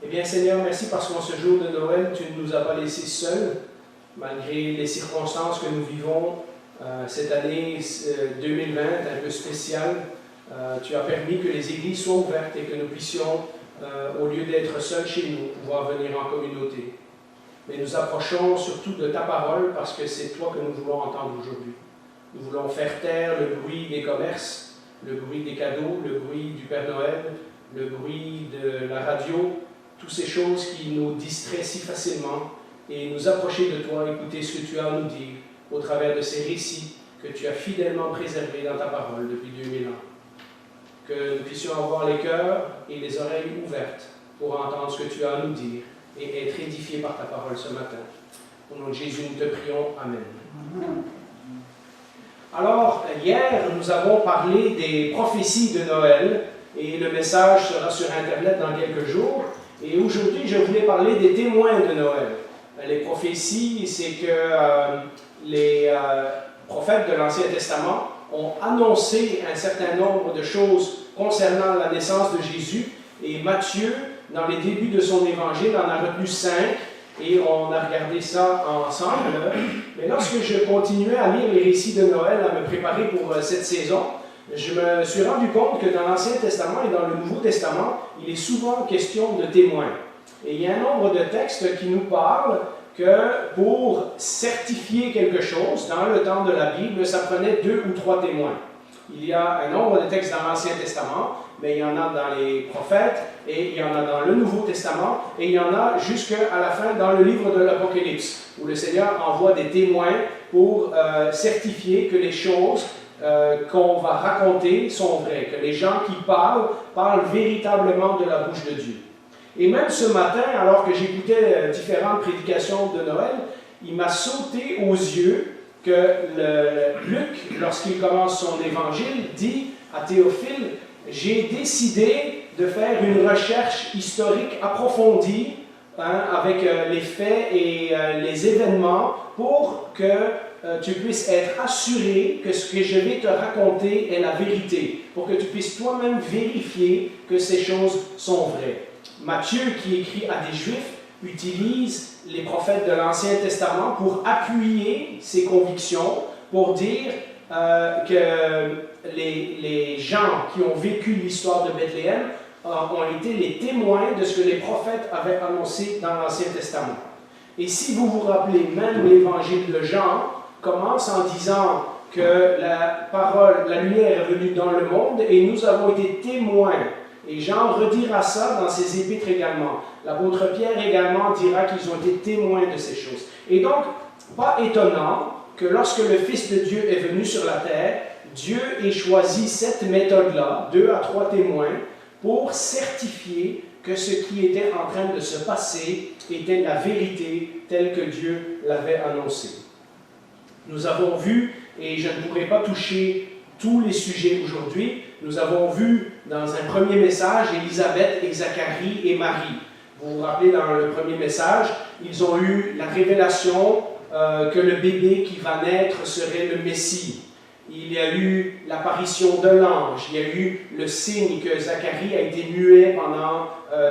Eh bien, Seigneur, merci parce qu'en ce jour de Noël, tu ne nous as pas laissés seuls, malgré les circonstances que nous vivons cette année 2020, un peu spéciale. Tu as permis que les églises soient ouvertes et que nous puissions, au lieu d'être seuls chez nous, pouvoir venir en communauté. Mais nous approchons surtout de ta parole parce que c'est toi que nous voulons entendre aujourd'hui. Nous voulons faire taire le bruit des commerces, le bruit des cadeaux, le bruit du Père Noël, le bruit de la radio, toutes ces choses qui nous distraient si facilement et nous approcher de toi, écouter ce que tu as à nous dire au travers de ces récits que tu as fidèlement préservés dans ta parole depuis 2000 ans. Que nous puissions avoir les cœurs et les oreilles ouvertes pour entendre ce que tu as à nous dire et être édifiés par ta parole ce matin. Au nom de Jésus, nous te prions. Amen. Alors, hier, nous avons parlé des prophéties de Noël et le message sera sur Internet dans quelques jours. Et aujourd'hui, je voulais parler des témoins de Noël. Les prophéties, c'est que les prophètes de l'Ancien Testament ont annoncé un certain nombre de choses concernant la naissance de Jésus. Et Matthieu, dans les débuts de son évangile, en a retenu 5. Et on a regardé ça ensemble. Mais lorsque je continuais à lire les récits de Noël, à me préparer pour cette saison, je me suis rendu compte que dans l'Ancien Testament et dans le Nouveau Testament, il est souvent question de témoins. Et il y a un nombre de textes qui nous parlent que pour certifier quelque chose, dans le temps de la Bible, ça prenait 2 ou 3 témoins. Il y a un nombre de textes dans l'Ancien Testament, mais il y en a dans les prophètes, et il y en a dans le Nouveau Testament, et il y en a jusqu'à la fin dans le livre de l'Apocalypse, où le Seigneur envoie des témoins pour certifier que les choses qu'on va raconter sont vraies, que les gens qui parlent véritablement de la bouche de Dieu. Et même ce matin, alors que j'écoutais différentes prédications de Noël, il m'a sauté aux yeux que Luc, lorsqu'il commence son évangile, dit à Théophile, « J'ai décidé de faire une recherche historique approfondie avec les faits et les événements pour que tu puisses être assuré que ce que je vais te raconter est la vérité, pour que tu puisses toi-même vérifier que ces choses sont vraies. » Matthieu, qui écrit à des Juifs, utilise les prophètes de l'Ancien Testament pour appuyer ses convictions, pour dire que les gens qui ont vécu l'histoire de Bethléem ont été les témoins de ce que les prophètes avaient annoncé dans l'Ancien Testament. Et si vous vous rappelez, même l'évangile de Jean commence en disant que la lumière est venue dans le monde et nous avons été témoins. Et Jean redira ça dans ses épîtres également. L'apôtre Pierre également dira qu'ils ont été témoins de ces choses. Et donc, pas étonnant que lorsque le Fils de Dieu est venu sur la terre, Dieu ait choisi cette méthode-là, 2 à 3 témoins, pour certifier que ce qui était en train de se passer était la vérité telle que Dieu l'avait annoncée. Nous avons vu, et je ne pourrai pas toucher tous les sujets aujourd'hui, nous avons vu dans un premier message Élisabeth et Zacharie et Marie. Vous vous rappelez, dans le premier message, ils ont eu la révélation que le bébé qui va naître serait le Messie. Il y a eu l'apparition de l'ange, il y a eu le signe que Zacharie a été muet pendant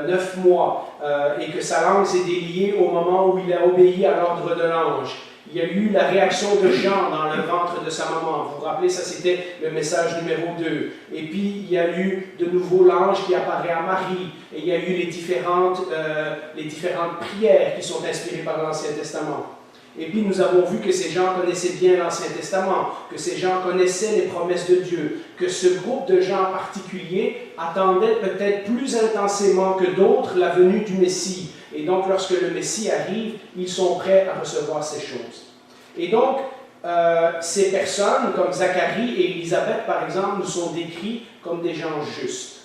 9 mois et que sa langue s'est déliée au moment où il a obéi à l'ordre de l'ange. Il y a eu la réaction de Jean dans le ventre de sa maman. Vous vous rappelez, ça c'était le message numéro 2. Et puis il y a eu de nouveau l'ange qui apparaît à Marie. Et il y a eu les différentes prières qui sont inspirées par l'Ancien Testament. Et puis nous avons vu que ces gens connaissaient bien l'Ancien Testament, que ces gens connaissaient les promesses de Dieu, que ce groupe de gens particuliers attendait peut-être plus intensément que d'autres la venue du Messie. Et donc, lorsque le Messie arrive, ils sont prêts à recevoir ces choses. Et donc, ces personnes, comme Zacharie et Élisabeth, par exemple, nous sont décrits comme des gens justes.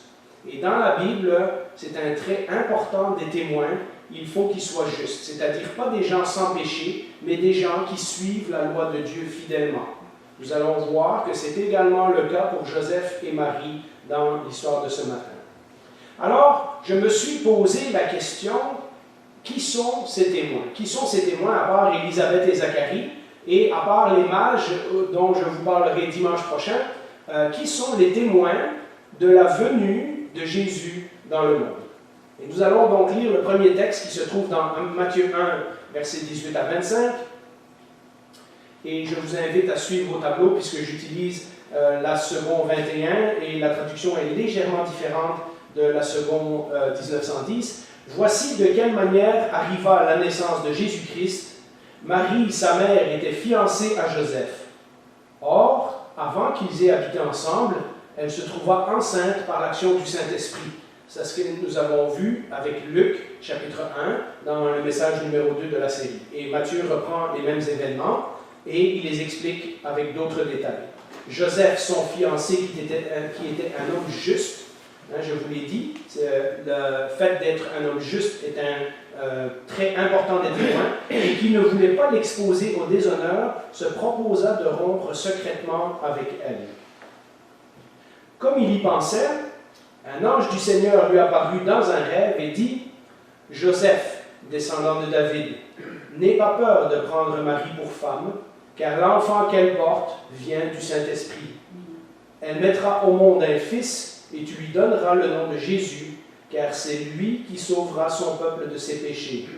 Et dans la Bible, c'est un trait important des témoins, il faut qu'ils soient justes. C'est-à-dire pas des gens sans péché, mais des gens qui suivent la loi de Dieu fidèlement. Nous allons voir que c'est également le cas pour Joseph et Marie dans l'histoire de ce matin. Alors, je me suis posé la question, qui sont ces témoins? Qui sont ces témoins à part Élisabeth et Zacharie et à part les mages dont je vous parlerai dimanche prochain? Qui sont les témoins de la venue de Jésus dans le monde? Et nous allons donc lire le premier texte qui se trouve dans Matthieu 1, versets 18 à 25. Et je vous invite à suivre au tableau puisque j'utilise la seconde 21 et la traduction est légèrement différente de la seconde 1910. Voici de quelle manière arriva la naissance de Jésus-Christ. Marie, sa mère, était fiancée à Joseph. Or, avant qu'ils aient habité ensemble, elle se trouva enceinte par l'action du Saint-Esprit. C'est ce que nous avons vu avec Luc, chapitre 1, dans le message numéro 2 de la série. Et Matthieu reprend les mêmes événements et il les explique avec d'autres détails. Joseph, son fiancé, qui était un homme juste, je vous l'ai dit, le fait d'être un homme juste est un trait important des témoins, et qui ne voulait pas l'exposer au déshonneur, se proposa de rompre secrètement avec elle. Comme il y pensait, un ange du Seigneur lui apparut dans un rêve et dit « Joseph, descendant de David, n'aie pas peur de prendre Marie pour femme, car l'enfant qu'elle porte vient du Saint-Esprit. Elle mettra au monde un fils, et tu lui donneras le nom de Jésus, car c'est lui qui sauvera son peuple de ses péchés.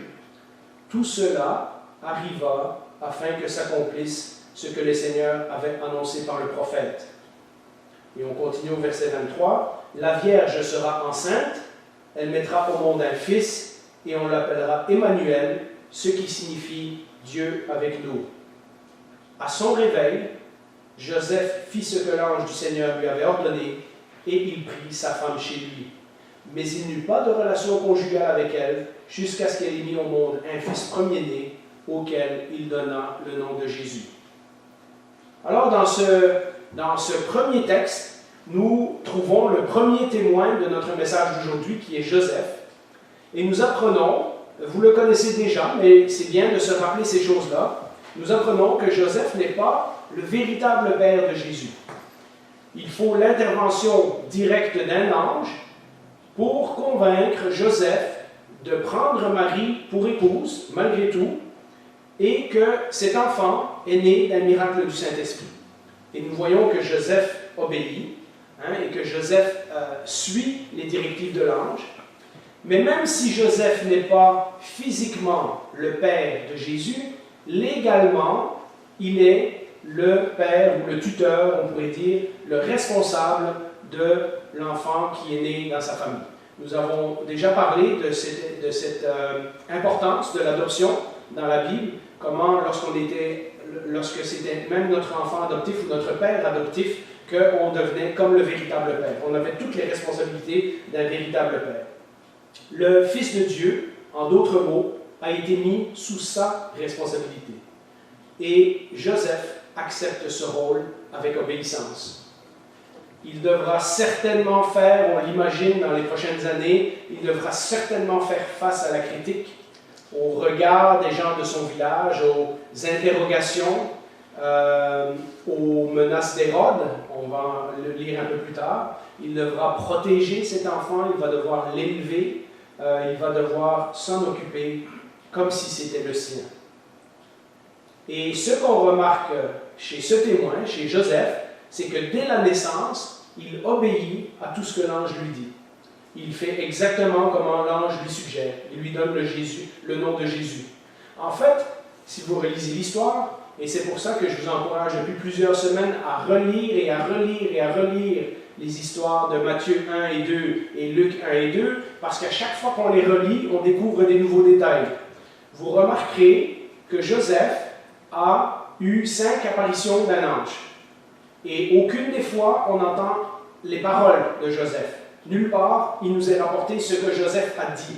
Tout cela arriva afin que s'accomplisse ce que le Seigneur avait annoncé par le prophète. » Et on continue au verset 23. « La Vierge sera enceinte, elle mettra au monde un fils, et on l'appellera Emmanuel, ce qui signifie Dieu avec nous. » À son réveil, Joseph fit ce que l'ange du Seigneur lui avait ordonné, et il prit sa femme chez lui. Mais il n'eut pas de relation conjugale avec elle, jusqu'à ce qu'elle ait mis au monde un fils premier-né, auquel il donna le nom de Jésus. Alors, dans ce premier texte, nous trouvons le premier témoin de notre message d'aujourd'hui, qui est Joseph. Et nous apprenons, vous le connaissez déjà, mais c'est bien de se rappeler ces choses-là, nous apprenons que Joseph n'est pas le véritable père de Jésus. Il faut l'intervention directe d'un ange pour convaincre Joseph de prendre Marie pour épouse, malgré tout, et que cet enfant est né d'un miracle du Saint-Esprit. Et nous voyons que Joseph obéit, et que Joseph suit les directives de l'ange. Mais même si Joseph n'est pas physiquement le père de Jésus, légalement, il est le père ou le tuteur, on pourrait dire, le responsable de l'enfant qui est né dans sa famille. Nous avons déjà parlé de cette importance de l'adoption dans la Bible, comment lorsque c'était même notre enfant adoptif ou notre père adoptif, qu'on devenait comme le véritable père. On avait toutes les responsabilités d'un véritable père. Le Fils de Dieu, en d'autres mots, a été mis sous sa responsabilité. Et Joseph accepte ce rôle avec obéissance. Il devra certainement faire, on l'imagine dans les prochaines années, il devra certainement faire face à la critique, au regard des gens de son village, aux interrogations, aux menaces d'Hérode, on va le lire un peu plus tard. Il devra protéger cet enfant, il va devoir l'élever, il va devoir s'en occuper comme si c'était le sien. Et ce qu'on remarque chez ce témoin, chez Joseph, c'est que dès la naissance, il obéit à tout ce que l'ange lui dit. Il fait exactement comme l'ange lui suggère. Il lui donne le nom de Jésus. En fait, si vous relisez l'histoire, et c'est pour ça que je vous encourage depuis plusieurs semaines à relire et à relire et à relire les histoires de Matthieu 1 et 2 et Luc 1 et 2, parce qu'à chaque fois qu'on les relit, on découvre des nouveaux détails. Vous remarquerez que Joseph a eu 5 apparitions d'un ange. Et aucune des fois, on entend les paroles de Joseph. Nulle part, il nous est rapporté ce que Joseph a dit.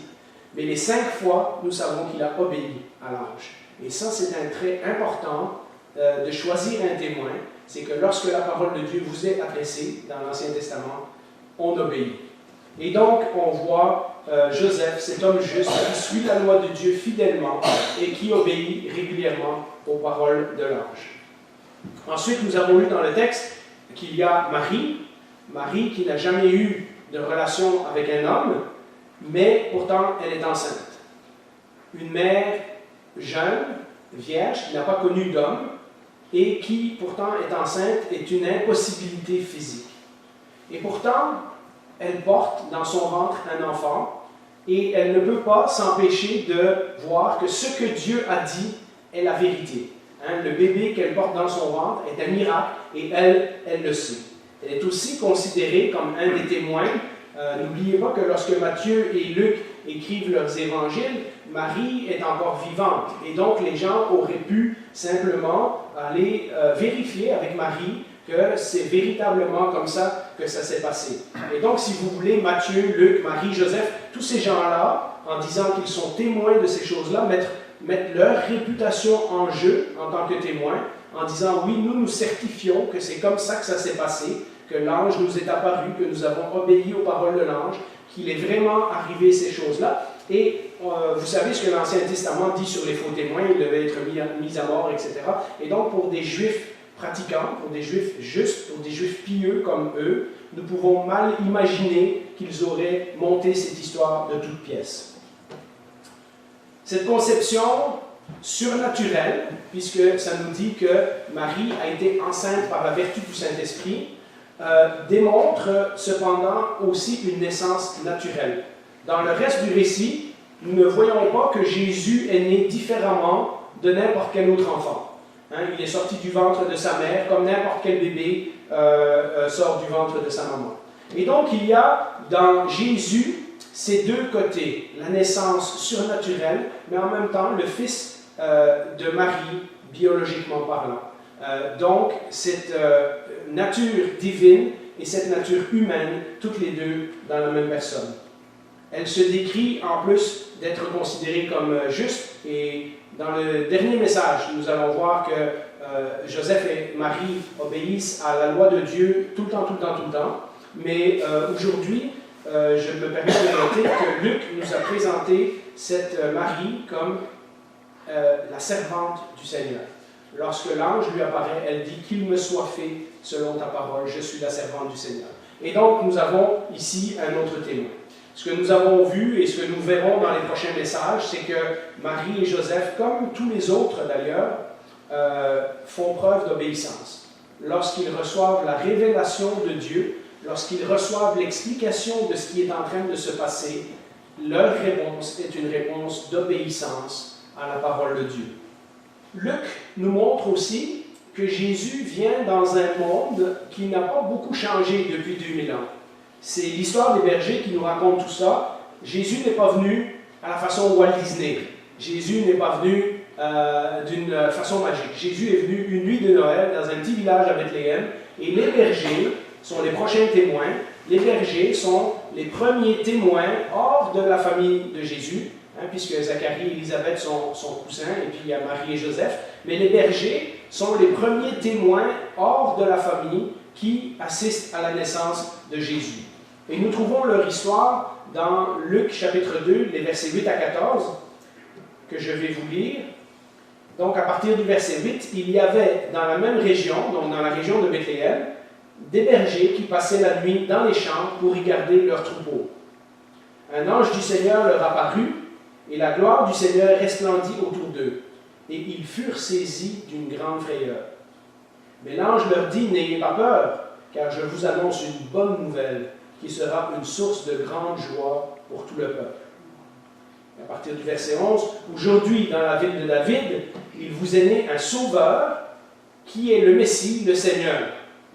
Mais les 5 fois, nous savons qu'il a obéi à l'ange. Et ça, c'est un trait important de choisir un témoin. C'est que lorsque la parole de Dieu vous est adressée dans l'Ancien Testament, on obéit. Et donc, on voit Joseph, cet homme juste, qui suit la loi de Dieu fidèlement et qui obéit régulièrement aux paroles de l'ange. Ensuite, nous avons lu dans le texte qu'il y a Marie qui n'a jamais eu de relation avec un homme, mais pourtant elle est enceinte. Une mère jeune, vierge, qui n'a pas connu d'homme, et qui pourtant est enceinte, est une impossibilité physique. Et pourtant, elle porte dans son ventre un enfant et elle ne peut pas s'empêcher de voir que ce que Dieu a dit est la vérité. Hein, le bébé qu'elle porte dans son ventre est un miracle et elle le sait. Elle est aussi considérée comme un des témoins. N'oubliez pas que lorsque Matthieu et Luc écrivent leurs évangiles, Marie est encore vivante. Et donc les gens auraient pu simplement aller vérifier avec Marie que c'est véritablement comme ça que ça s'est passé. Et donc, si vous voulez, Matthieu, Luc, Marie, Joseph, tous ces gens-là, en disant qu'ils sont témoins de ces choses-là, mettent leur réputation en jeu en tant que témoins, en disant, oui, nous certifions que c'est comme ça que ça s'est passé, que l'ange nous est apparu, que nous avons obéi aux paroles de l'ange, qu'il est vraiment arrivé ces choses-là. Et vous savez ce que l'Ancien Testament dit sur les faux témoins, ils devaient être mis à mort, etc. Et donc, pour des Juifs pratiquants, pour des Juifs justes, pour des Juifs pieux comme eux, nous pouvons mal imaginer qu'ils auraient monté cette histoire de toutes pièces. Cette conception surnaturelle, puisque ça nous dit que Marie a été enceinte par la vertu du Saint-Esprit, démontre cependant aussi une naissance naturelle. Dans le reste du récit, nous ne voyons pas que Jésus est né différemment de n'importe quel autre enfant. Hein, il est sorti du ventre de sa mère comme n'importe quel bébé sort du ventre de sa maman. Et donc il y a dans Jésus ces deux côtés, la naissance surnaturelle, mais en même temps le fils de Marie, biologiquement parlant. Donc cette nature divine et cette nature humaine, toutes les deux dans la même personne. Elle se décrit en plus d'être considérée comme juste, et dans le dernier message, nous allons voir que Joseph et Marie obéissent à la loi de Dieu tout le temps. Mais aujourd'hui, je me permets de noter que Luc nous a présenté cette Marie comme la servante du Seigneur. Lorsque l'ange lui apparaît, elle dit « Qu'il me soit fait selon ta parole, je suis la servante du Seigneur ». Et donc, nous avons ici un autre témoin. Ce que nous avons vu et ce que nous verrons dans les prochains messages, c'est que Marie et Joseph, comme tous les autres d'ailleurs, font preuve d'obéissance. Lorsqu'ils reçoivent la révélation de Dieu, lorsqu'ils reçoivent l'explication de ce qui est en train de se passer, leur réponse est une réponse d'obéissance à la parole de Dieu. Luc nous montre aussi que Jésus vient dans un monde qui n'a pas beaucoup changé depuis 2000 ans. C'est l'histoire des bergers qui nous raconte tout ça. Jésus n'est pas venu à la façon Walt Disney. Jésus n'est pas venu d'une façon magique. Jésus est venu une nuit de Noël dans un petit village à Bethléem, et les bergers sont les prochains témoins. Les bergers sont les premiers témoins hors de la famille de Jésus, hein, puisque Zacharie et Élisabeth sont cousins, et puis il y a Marie et Joseph. Mais les bergers sont les premiers témoins hors de la famille qui assistent à la naissance de Jésus. Et nous trouvons leur histoire dans Luc chapitre 2, les versets 8 à 14, que je vais vous lire. Donc à partir du verset 8, il y avait dans la même région, donc dans la région de Bethléem, des bergers qui passaient la nuit dans les champs pour y garder leurs troupeaux. Un ange du Seigneur leur apparut, et la gloire du Seigneur resplendit autour d'eux, et ils furent saisis d'une grande frayeur. Mais l'ange leur dit, « N'ayez pas peur, car je vous annonce une bonne nouvelle, qui sera une source de grande joie pour tout le peuple. » À partir du verset 11, « Aujourd'hui, dans la ville de David, il vous est né un sauveur, qui est le Messie, le Seigneur. »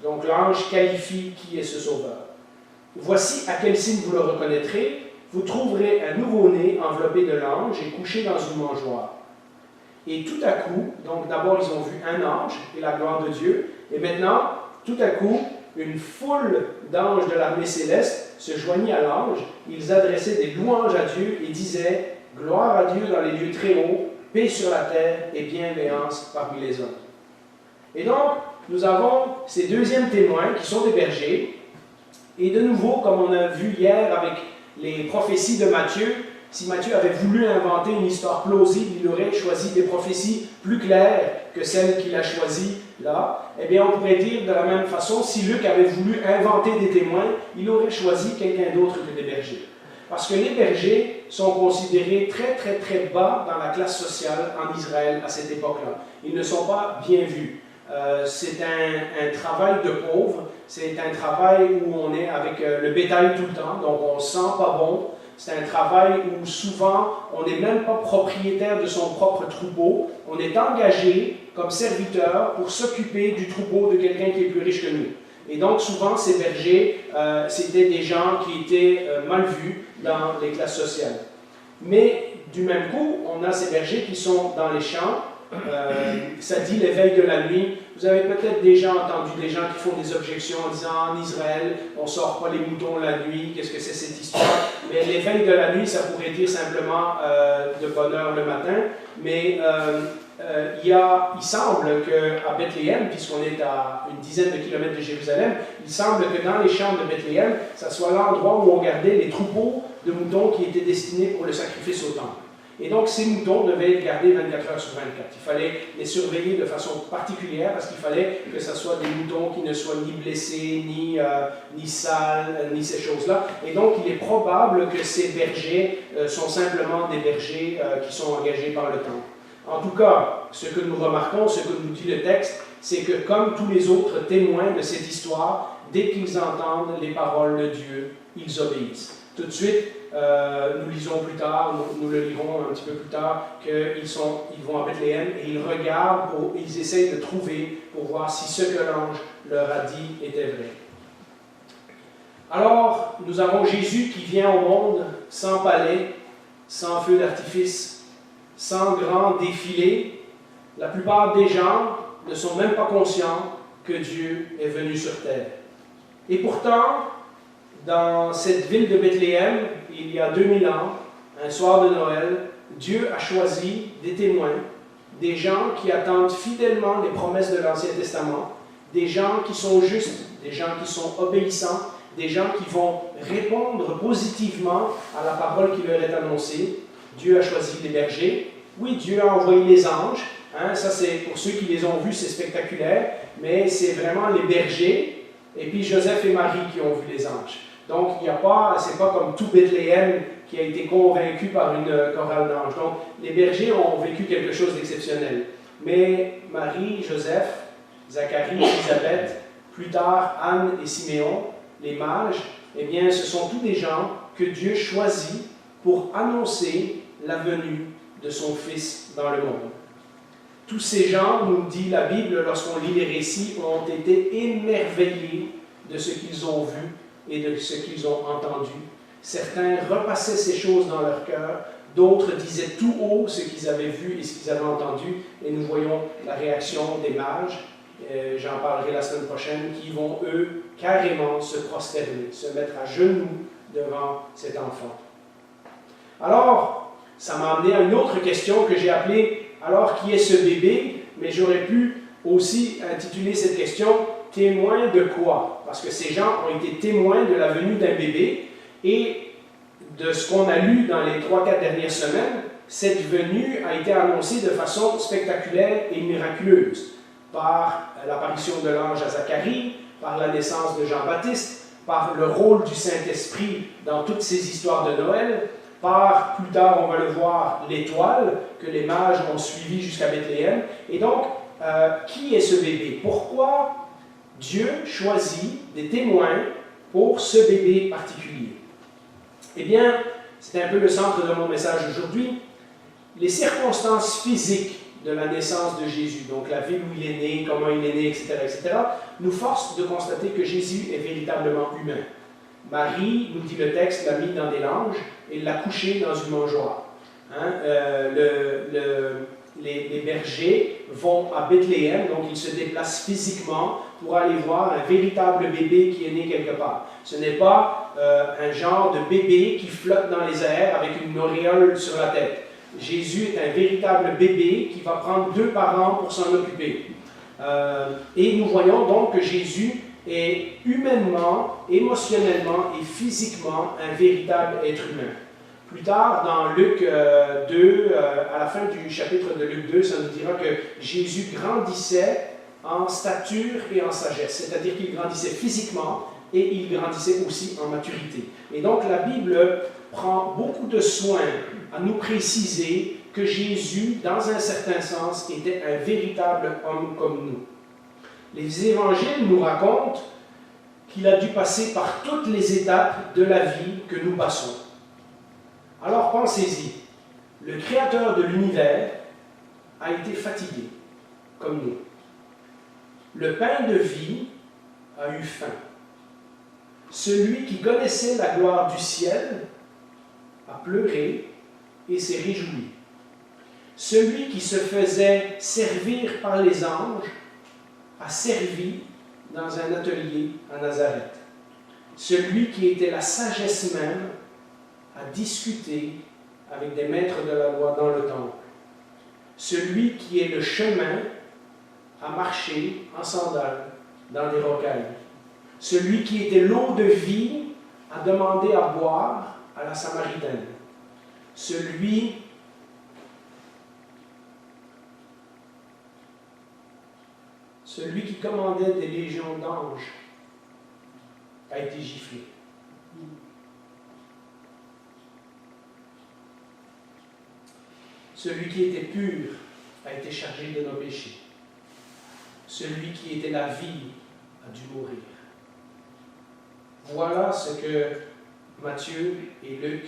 Donc l'ange qualifie qui est ce sauveur. « Voici à quel signe vous le reconnaîtrez, vous trouverez un nouveau-né enveloppé de langes et couché dans une mangeoire. » Et tout à coup, donc d'abord ils ont vu un ange et la gloire de Dieu, et maintenant, tout à coup, une foule d'anges de l'armée céleste se joignit à l'ange. Ils adressaient des louanges à Dieu et disaient « Gloire à Dieu dans les lieux très hauts, paix sur la terre et bienveillance parmi les hommes. » Et donc, nous avons ces deuxièmes témoins qui sont des bergers. Et de nouveau, comme on a vu hier avec les prophéties de Matthieu, si Matthieu avait voulu inventer une histoire plausible, il aurait choisi des prophéties plus claires que celles qu'il a choisies là. Eh bien, on pourrait dire de la même façon, si Luc avait voulu inventer des témoins, il aurait choisi quelqu'un d'autre que des bergers. Parce que les bergers sont considérés très bas dans la classe sociale en Israël à cette époque-là. Ils ne sont pas bien vus. C'est un travail de pauvre, c'est un travail où on est avec le bétail tout le temps, donc on ne sent pas bon. C'est un travail où souvent on n'est même pas propriétaire de son propre troupeau. On est engagé comme serviteur pour s'occuper du troupeau de quelqu'un qui est plus riche que nous. Et donc souvent ces bergers, c'était des gens qui étaient mal vus dans les classes sociales. Mais du même coup, on a ces bergers qui sont dans les champs. Ça dit l'éveil de la nuit. Vous avez peut-être déjà entendu des gens qui font des objections en disant en Israël, on ne sort pas les moutons la nuit, qu'est-ce que c'est cette histoire? Mais l'éveil de la nuit, ça pourrait dire simplement de bonne heure le matin. Mais il semble qu'à Bethléem, puisqu'on est à une dizaine de kilomètres de Jérusalem, il semble que dans les champs de Bethléem, ça soit l'endroit où on gardait les troupeaux de moutons qui étaient destinés pour le sacrifice au temple. Et donc, ces moutons devaient être gardés 24 heures sur 24. Il fallait les surveiller de façon particulière parce qu'il fallait que ce soit des moutons qui ne soient ni blessés, ni sales, ni ces choses-là. Et donc, il est probable que ces bergers sont simplement des bergers qui sont engagés par le temple. En tout cas, ce que nous remarquons, ce que nous dit le texte, c'est que comme tous les autres témoins de cette histoire, dès qu'ils entendent les paroles de Dieu, ils obéissent. Tout de suite, nous lisons plus tard, nous le lirons un petit peu plus tard, qu'ils vont à Bethléem et ils regardent, ils essayent de trouver pour voir si ce que l'ange leur a dit était vrai. Alors, nous avons Jésus qui vient au monde sans palais, sans feu d'artifice, sans grand défilé. La plupart des gens ne sont même pas conscients que Dieu est venu sur terre. Et pourtant, dans cette ville de Bethléem, il y a 2000 ans, un soir de Noël, Dieu a choisi des témoins, des gens qui attendent fidèlement les promesses de l'Ancien Testament, des gens qui sont justes, des gens qui sont obéissants, des gens qui vont répondre positivement à la parole qui leur est annoncée. Dieu a choisi des bergers. Oui, Dieu a envoyé les anges. Ça, c'est pour ceux qui les ont vus, c'est spectaculaire, mais c'est vraiment les bergers, et puis Joseph et Marie qui ont vu les anges. Donc, c'est pas comme tout Bethléem qui a été convaincu par une chorale d'anges. Donc, les bergers ont vécu quelque chose d'exceptionnel. Mais Marie, Joseph, Zacharie, Élisabeth, plus tard Anne et Siméon, les mages, eh bien, ce sont tous des gens que Dieu choisit pour annoncer la venue de son Fils dans le monde. Tous ces gens, nous dit la Bible, lorsqu'on lit les récits, ont été émerveillés de ce qu'ils ont vu et de ce qu'ils ont entendu. Certains repassaient ces choses dans leur cœur, d'autres disaient tout haut ce qu'ils avaient vu et ce qu'ils avaient entendu, et nous voyons la réaction des mages, j'en parlerai la semaine prochaine, qui vont, eux, carrément se prosterner, se mettre à genoux devant cet enfant. Alors, ça m'a amené à une autre question que j'ai appelée « Alors, qui est ce bébé ?» Mais j'aurais pu aussi intituler cette question « Témoin de quoi ?» Parce que ces gens ont été témoins de la venue d'un bébé et de ce qu'on a lu dans les 3-4 dernières semaines, cette venue a été annoncée de façon spectaculaire et miraculeuse par l'apparition de l'ange à Zacharie, par la naissance de Jean-Baptiste, par le rôle du Saint-Esprit dans toutes ces histoires de Noël, par, plus tard on va le voir, l'étoile que les mages ont suivi jusqu'à Bethléem. Et donc, qui est ce bébé? Pourquoi Dieu choisit des témoins pour ce bébé particulier? Eh bien, c'est un peu le centre de mon message aujourd'hui. Les circonstances physiques de la naissance de Jésus, donc la ville où il est né, comment il est né, etc., nous forcent de constater que Jésus est véritablement humain. Marie, nous dit le texte, l'a mis dans des langes et l'a couché dans une mangeoire. Les bergers vont à Bethléem, donc ils se déplacent physiquement pour aller voir un véritable bébé qui est né quelque part. Ce n'est pas un genre de bébé qui flotte dans les airs avec une auréole sur la tête. Jésus est un véritable bébé qui va prendre 2 parents pour s'en occuper. Et nous voyons donc que Jésus est humainement, émotionnellement et physiquement un véritable être humain. Plus tard, dans Luc 2, à la fin du chapitre de Luc 2, ça nous dira que Jésus grandissait en stature et en sagesse, c'est-à-dire qu'il grandissait physiquement et il grandissait aussi en maturité. Et donc la Bible prend beaucoup de soin à nous préciser que Jésus, dans un certain sens, était un véritable homme comme nous. Les évangiles nous racontent qu'il a dû passer par toutes les étapes de la vie que nous passons. Alors pensez-y, le Créateur de l'univers a été fatigué, comme nous. Le pain de vie a eu faim. Celui qui connaissait la gloire du ciel a pleuré et s'est réjoui. Celui qui se faisait servir par les anges a servi dans un atelier à Nazareth. Celui qui était la sagesse même a discuté avec des maîtres de la loi dans le temple. Celui qui est le chemin a marché en sandales dans des rocailles. Celui qui était l'eau de vie a demandé à boire à la Samaritaine. Celui qui commandait des légions d'anges a été giflé. Celui qui était pur a été chargé de nos péchés. Celui qui était la vie a dû mourir. Voilà ce que Matthieu et Luc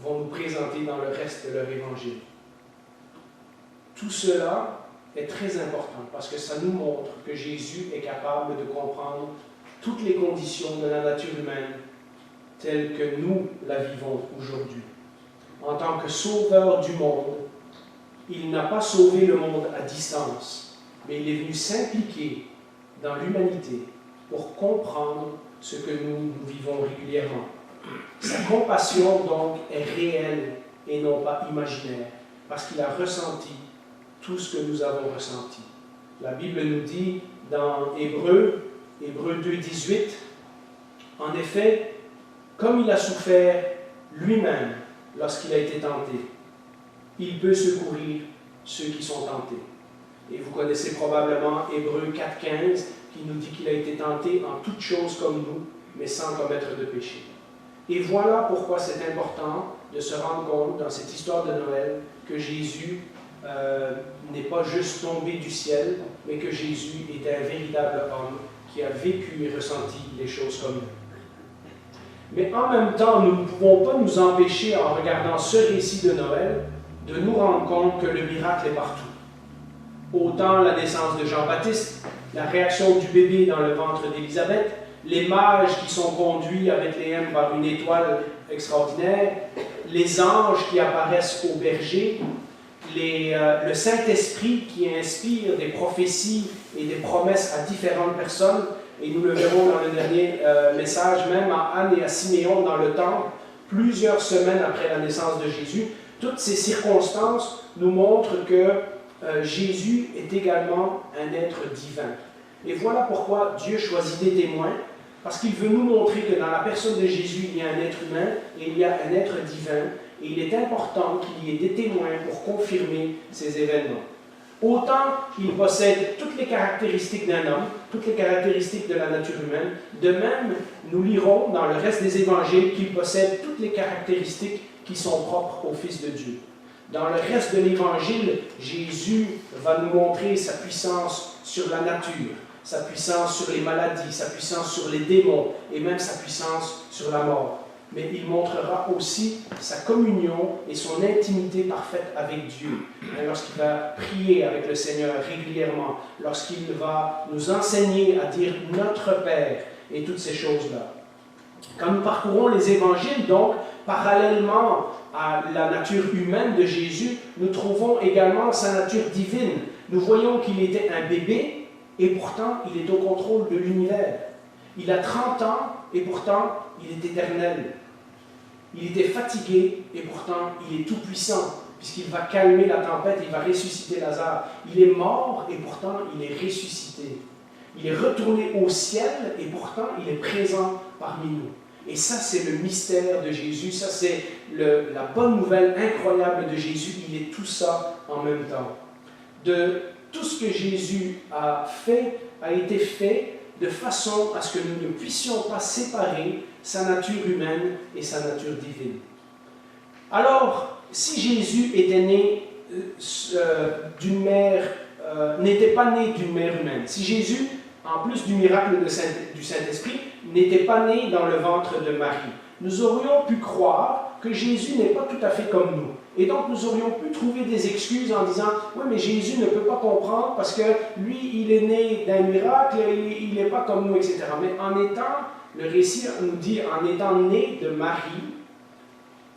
vont nous présenter dans le reste de leur évangile. Tout cela est très important parce que ça nous montre que Jésus est capable de comprendre toutes les conditions de la nature humaine telles que nous la vivons aujourd'hui. En tant que sauveur du monde, il n'a pas sauvé le monde à distance, mais il est venu s'impliquer dans l'humanité pour comprendre ce que nous vivons régulièrement. Sa compassion, donc, est réelle et non pas imaginaire, parce qu'il a ressenti tout ce que nous avons ressenti. La Bible nous dit dans Hébreux 2,18, en effet, comme il a souffert lui-même lorsqu'il a été tenté, il peut secourir ceux qui sont tentés. Et vous connaissez probablement Hébreux 4,15 qui nous dit qu'il a été tenté en toutes choses comme nous, mais sans commettre de péché. Et voilà pourquoi c'est important de se rendre compte dans cette histoire de Noël que Jésus n'est pas juste tombé du ciel, mais que Jésus était un véritable homme qui a vécu et ressenti les choses comme nous. Mais en même temps, nous ne pouvons pas nous empêcher, en regardant ce récit de Noël, de nous rendre compte que le miracle est partout. Autant la naissance de Jean-Baptiste, la réaction du bébé dans le ventre d'Élisabeth, les mages qui sont conduits à Bethléem par une étoile extraordinaire, les anges qui apparaissent au berger, le Saint-Esprit qui inspire des prophéties et des promesses à différentes personnes, et nous le verrons dans le dernier message, même à Anne et à Siméon dans le temple, plusieurs semaines après la naissance de Jésus. Toutes ces circonstances nous montrent que Jésus est également un être divin. Et voilà pourquoi Dieu choisit des témoins, parce qu'il veut nous montrer que dans la personne de Jésus, il y a un être humain et il y a un être divin, et il est important qu'il y ait des témoins pour confirmer ces événements. Autant il possède toutes les caractéristiques d'un homme, toutes les caractéristiques de la nature humaine, de même, nous lirons dans le reste des évangiles qu'il possède toutes les caractéristiques qui sont propres au Fils de Dieu. Dans le reste de l'évangile, Jésus va nous montrer sa puissance sur la nature, sa puissance sur les maladies, sa puissance sur les démons et même sa puissance sur la mort. Mais il montrera aussi sa communion et son intimité parfaite avec Dieu. Lorsqu'il va prier avec le Seigneur régulièrement, lorsqu'il va nous enseigner à dire « Notre Père » et toutes ces choses-là. Quand nous parcourons les évangiles, donc, parallèlement à la nature humaine de Jésus, nous trouvons également sa nature divine. Nous voyons qu'il était un bébé et pourtant il est au contrôle de l'univers. Il a 30 ans et pourtant il est éternel. Il était fatigué et pourtant il est tout-puissant puisqu'il va calmer la tempête, il va ressusciter Lazare. Il est mort et pourtant il est ressuscité. Il est retourné au ciel et pourtant il est présent parmi nous. Et ça, c'est le mystère de Jésus, ça c'est la bonne nouvelle incroyable de Jésus, il est tout ça en même temps. De tout ce que Jésus a fait, a été fait de façon à ce que nous ne puissions pas séparer sa nature humaine et sa nature divine. Alors, si Jésus était né d'une mère, n'était pas né d'une mère humaine, si Jésus, en plus du miracle du Saint-Esprit, n'était pas né dans le ventre de Marie, nous aurions pu croire que Jésus n'est pas tout à fait comme nous. Et donc, nous aurions pu trouver des excuses en disant « Oui, mais Jésus ne peut pas comprendre parce que lui, il est né d'un miracle, il n'est pas comme nous, etc. » Mais en étant, le récit nous dit, en étant né de Marie,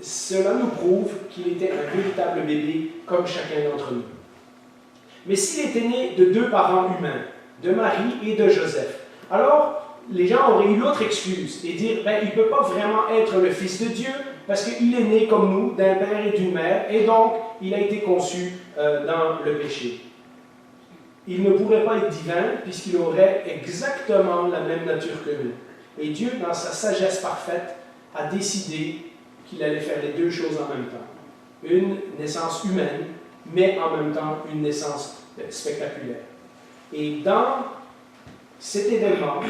cela nous prouve qu'il était un véritable bébé comme chacun d'entre nous. Mais s'il était né de deux parents humains, de Marie et de Joseph, alors les gens auraient eu l'autre excuse et dire ben, il ne peut pas vraiment être le Fils de Dieu parce qu'il est né comme nous, d'un père et d'une mère, et donc il a été conçu dans le péché. Il ne pourrait pas être divin puisqu'il aurait exactement la même nature que nous. Et Dieu, dans sa sagesse parfaite, a décidé qu'il allait faire les deux choses en même temps. Une naissance humaine, mais en même temps une naissance spectaculaire. Et dans cet événement,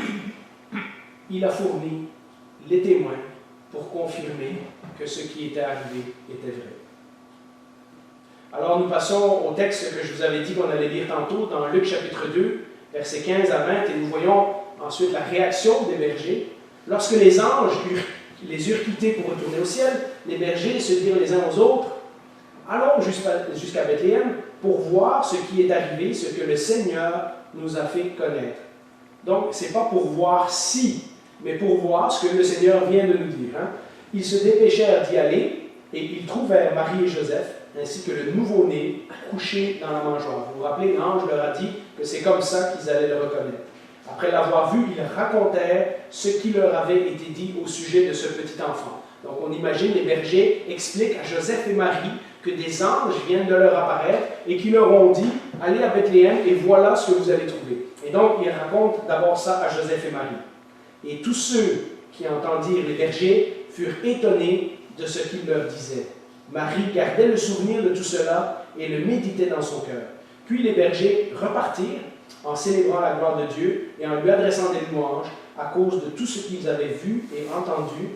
il a fourni les témoins pour confirmer que ce qui était arrivé était vrai. Alors nous passons au texte que je vous avais dit qu'on allait lire tantôt, dans Luc chapitre 2, versets 15 à 20, et nous voyons ensuite la réaction des bergers. Lorsque les anges les eurent quittés pour retourner au ciel, les bergers se dirent les uns aux autres, « Allons jusqu'à Bethléem pour voir ce qui est arrivé, ce que le Seigneur nous a fait connaître. » Donc, ce n'est pas pour voir si, mais pour voir ce que le Seigneur vient de nous dire. Hein. Ils se dépêchèrent d'y aller et ils trouvèrent Marie et Joseph, ainsi que le nouveau-né couché dans la mangeoire. Vous vous rappelez, l'ange leur a dit que c'est comme ça qu'ils allaient le reconnaître. Après l'avoir vu, ils racontèrent ce qui leur avait été dit au sujet de ce petit enfant. Donc on imagine, les bergers expliquent à Joseph et Marie que des anges viennent de leur apparaître et qui leur ont dit « Allez à Bethléem et voilà ce que vous allez trouver. » Et donc ils racontent d'abord ça à Joseph et Marie. Et tous ceux qui entendirent les bergers furent étonnés de ce qu'ils leur disaient. Marie gardait le souvenir de tout cela et le méditait dans son cœur. Puis les bergers repartirent en célébrant la gloire de Dieu et en lui adressant des louanges à cause de tout ce qu'ils avaient vu et entendu,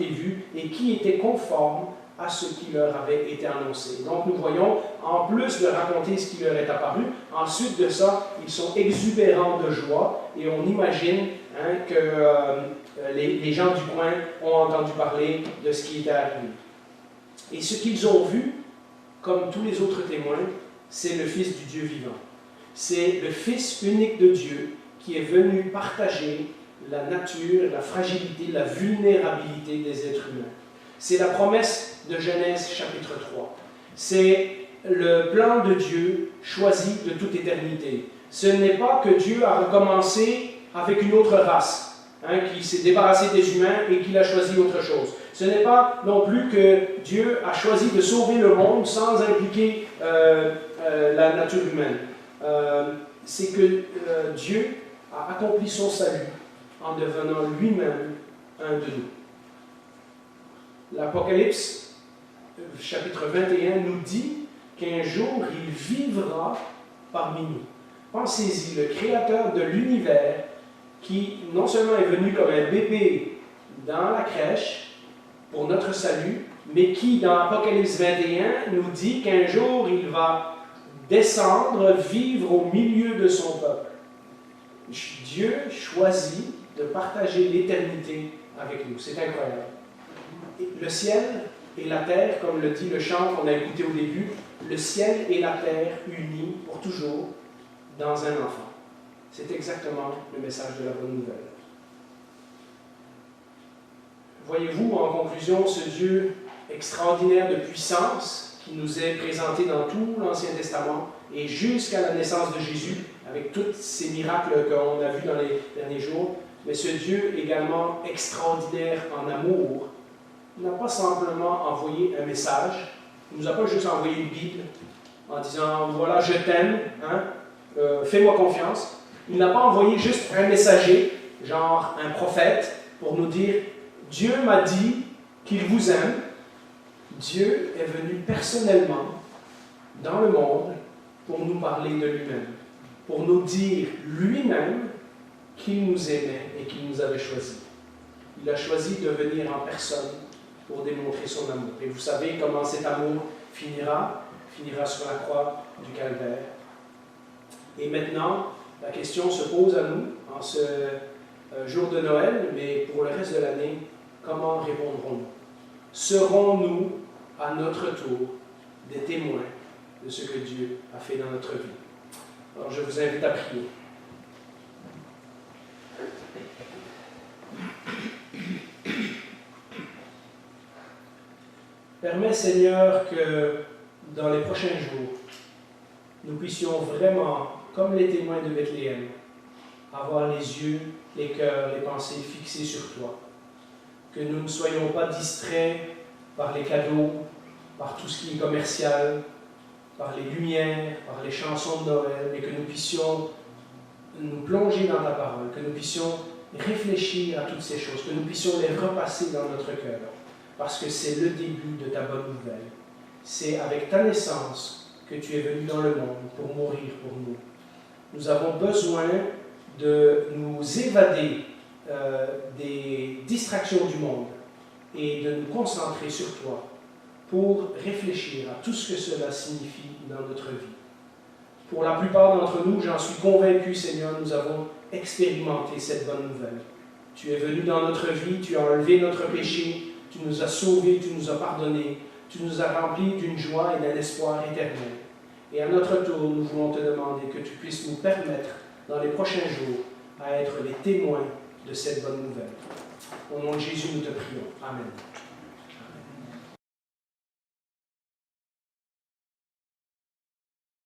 et vu, et qui était conforme à ce qui leur avait été annoncé. Donc nous voyons, en plus de raconter ce qui leur est apparu, ensuite de ça, ils sont exubérants de joie, et on imagine que les gens du coin ont entendu parler de ce qui était arrivé. Et ce qu'ils ont vu, comme tous les autres témoins, c'est le Fils du Dieu vivant. C'est le Fils unique de Dieu qui est venu partager la nature, la fragilité, la vulnérabilité des êtres humains. C'est la promesse de Genèse chapitre 3. C'est le plan de Dieu choisi de toute éternité. Ce n'est pas que Dieu a recommencé avec une autre race, qui s'est débarrassé des humains et qu'il a choisi autre chose. Ce n'est pas non plus que Dieu a choisi de sauver le monde sans impliquer la nature humaine. C'est que Dieu a accompli son salut en devenant lui-même un de nous. L'Apocalypse, chapitre 21, nous dit qu'un jour, il vivra parmi nous. Pensez-y, le Créateur de l'univers, qui non seulement est venu comme un bébé dans la crèche pour notre salut, mais qui, dans Apocalypse 21, nous dit qu'un jour, il va descendre, vivre au milieu de son peuple. Dieu choisit de partager l'éternité avec nous. C'est incroyable. Le ciel et la terre, comme le dit le chant qu'on a écouté au début, le ciel et la terre unis pour toujours dans un enfant. C'est exactement le message de la bonne nouvelle. Voyez-vous, en conclusion, ce Dieu extraordinaire de puissance qui nous est présenté dans tout l'Ancien Testament et jusqu'à la naissance de Jésus, avec tous ces miracles qu'on a vus dans les derniers jours, mais ce Dieu également extraordinaire en amour, n'a pas simplement envoyé un message, il ne nous a pas juste envoyé une Bible en disant « voilà, je t'aime, fais-moi confiance ». Il n'a pas envoyé juste un messager, genre un prophète, pour nous dire « Dieu m'a dit qu'il vous aime ». Dieu est venu personnellement dans le monde pour nous parler de lui-même, pour nous dire lui-même qu'il nous aimait et qu'il nous avait choisis. Il a choisi de venir en personne pour démontrer son amour. Et vous savez comment cet amour finira sur la croix du Calvaire. Et maintenant, la question se pose à nous, en ce jour de Noël, mais pour le reste de l'année, comment répondrons-nous? Serons-nous, à notre tour, des témoins de ce que Dieu a fait dans notre vie? Alors, je vous invite à prier. Permets, Seigneur, que dans les prochains jours, nous puissions vraiment, comme les témoins de Bethléem, avoir les yeux, les cœurs, les pensées fixés sur toi. Que nous ne soyons pas distraits par les cadeaux, par tout ce qui est commercial, par les lumières, par les chansons de Noël, mais que nous puissions nous plonger dans ta parole, que nous puissions réfléchir à toutes ces choses, que nous puissions les repasser dans notre cœur, parce que c'est le début de ta bonne nouvelle. C'est avec ta naissance que tu es venu dans le monde pour mourir pour nous. Nous avons besoin de nous évader des distractions du monde et de nous concentrer sur toi pour réfléchir à tout ce que cela signifie dans notre vie. Pour la plupart d'entre nous, j'en suis convaincu, Seigneur, nous avons expérimenté cette bonne nouvelle. Tu es venu dans notre vie, tu as enlevé notre péché, tu nous as sauvés, tu nous as pardonnés, tu nous as remplis d'une joie et d'un espoir éternel. Et à notre tour, nous voulons te demander que tu puisses nous permettre, dans les prochains jours, à être les témoins de cette bonne nouvelle. Au nom de Jésus, nous te prions. Amen.